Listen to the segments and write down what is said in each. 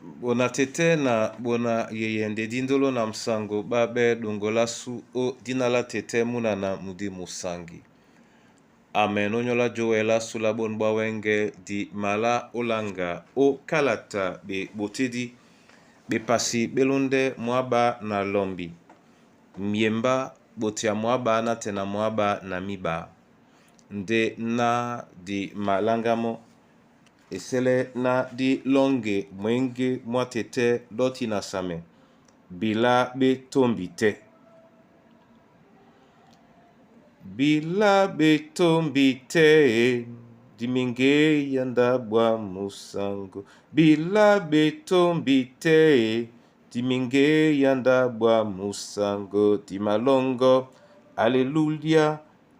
Bona tete na bona yeyende dindolo na msango babe dongola su o dinala tete muna na mudi musangi. Amen. Onyola joela sula bon bawenge di mala olanga o kalata be botedi be pasi belunde mwaba na lombi. Miemba botia mwaba na tena mwaba na miba. Nde na di malangamo. Esele na di longe mwenge mwatete doti na same. Bila be tombite. Bila be tombite. Diminge yanda bwa musango. Bila be tombite. Diminge yanda bwa musango. Timalongo. Aleluya.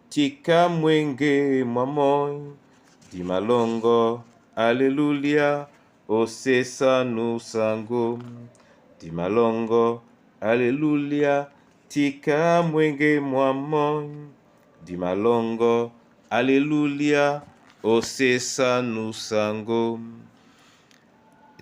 Tika mwenge mwamoy. Dimalongo. Aleluya, osesa nusango. Dimalongo, aleluya, tika mwenge mwamon. Dimalongo, aleluya, osesa nusango.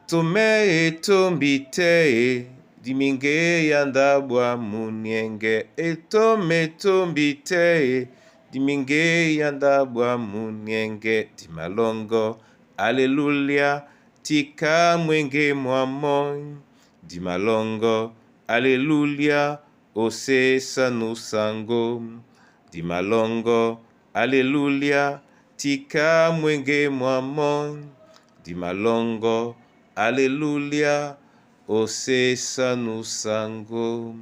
Tome etombite, diminge yandabwa munyenge. Etome tombite, diminge yandabwa munyenge. Dimalongo, aleluya, tika mwenge mwamon. Dimalongo, aleluya, osesa nusango. Dimalongo, aleluya, tika mwenge mwamon. Dimalongo, aleluya, osesa nusango.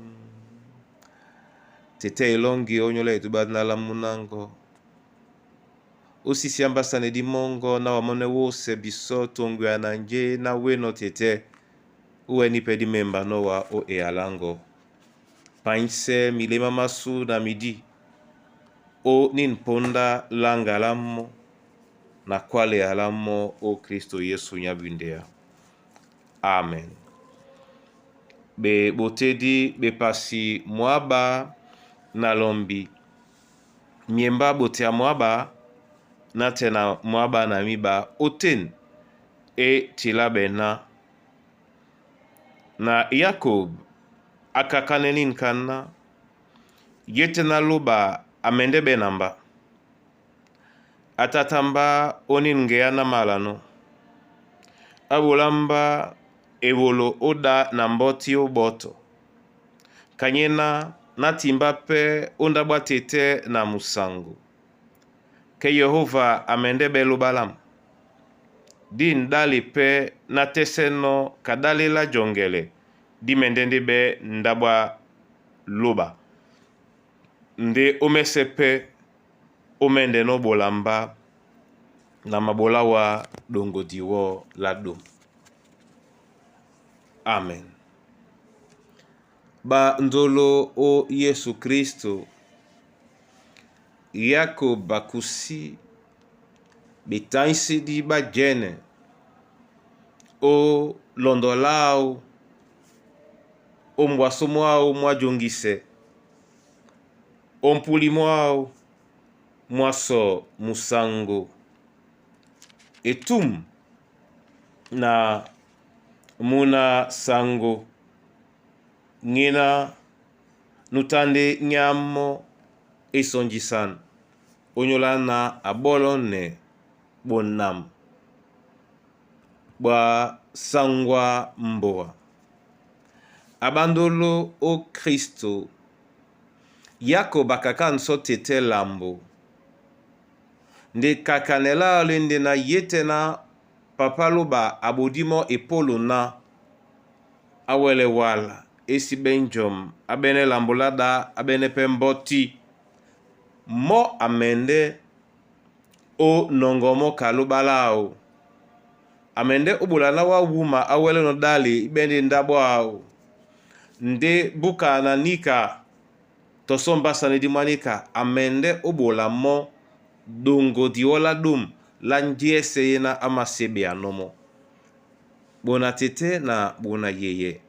Tete ilongi onyola etubadna la munango. Osisi ambasane di mongo na wamone wose biso tongu ya nanje na weno tete. Uwe nipe di memba noa o alango. Painse milema masu na midi. O ninponda langa lamo. Na kwale alamo o Kristo Yesu nyabindea. Amen. Be botedi be pasi mwaba na lombi. Miemba botea mwaba. Na tena mwaba na miba oten e tilabena. Na Yakob akakanenin kanna. Yetena luba amende benamba. Atatamba oningeana malano. Abulamba ewolo oda na mboti oboto. Kanyena na timbape ondabwa tete na musango. Ke Yehova amende belu balam. Din dali pe na teseno kadali la jongele. Di mendende be ndabwa luba. Nde omesepe omende no bolamba. Na mabola wa dongo diwo ladum. Amen. Ba ndolo o Yesu Kristo. Yakob bakusi bitainsi di bajene o londolao o mwasomwao mwajongise o mpulimwao mwaso musango etum na muna sango ngina nutande nyamo esonjisan onyolana abolone bonam ba sangwa mboa abandolo o Kristo yako bakakan so tete lambo nde kakanela lende na yetena papaloba abodimo epolo na awele wala esi benjom abene lambolada abene pemboti mo amende o nongomo kalubalao. Amende ubulana wa wuma awele no dali ibende ndabo au. Nde buka na nika tosomba sanedi manika. Amende ubula mo dongo diola dum lanjie seyena ama sebe anomo. Bona tete na bona yeye.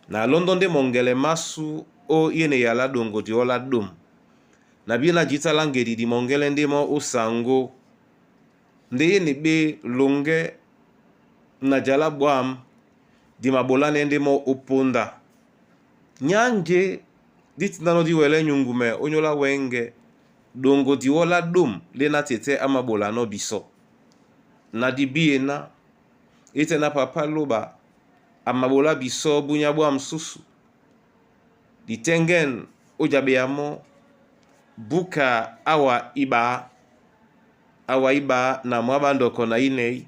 Na London de mongele masu o yene yala dongo diola dum. Na bina jita langedi di mongele ndemo usango. Ndeye nebe longe na jala buam di mabolane ndimo uponda nyanje ditindano di wele nyungume onyola wenge dongo di wola dum lena tete amabolano biso na di biena ite na papa luba amabola biso bunya bwa msusu di tengen ojabeyamo buka awa iba na mwabandoko na inei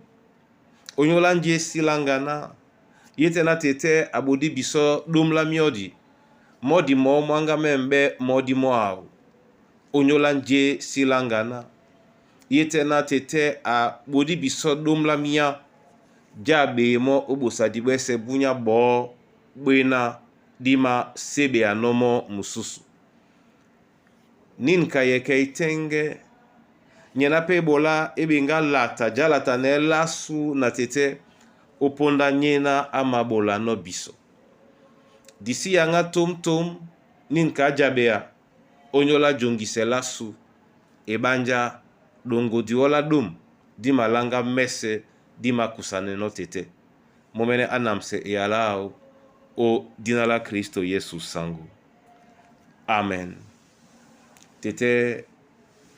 onyola nje silangana yete na tete abodi biso dum la miodi modi mo mwanga membe modi mo au onyola nje silangana yete na tete abodi biso dum la mia jabe mo obosa dibwese bunya bo bwena dima sebe anomo mususu nin kayeke itenge nyena pe bola ebinga lata jalata ne lasu na tete oponda nyena amabola no biso disi yanga tom nin ka jabea onyola jongise lasu ebanja dongo diola dum di malanga mese di makusane no tete momene anamse eyalao o dinala Kristo Yesu sangu amen tete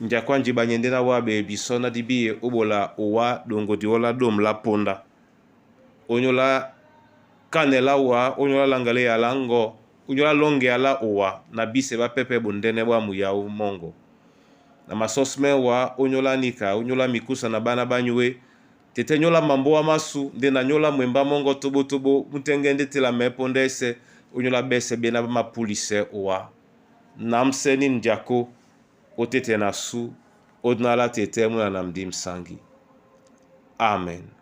njakwa njiba nyendena wabe bisona dibiye obola owa dongo diola dum la ponda onyola kanela wa onyola langale ya lango onyola longe ya la owa na bise ba pepe bundene wa muyau mongo na masosme wa onyola nika onyola mikusa na bana banywe tete nyola mambo wa masu nde na nyola mwemba mongo tobo mutengende tela mepondese onyola bese bena mapulise owa namse ni njako otete na su odnala tete muna namdim sangi amen.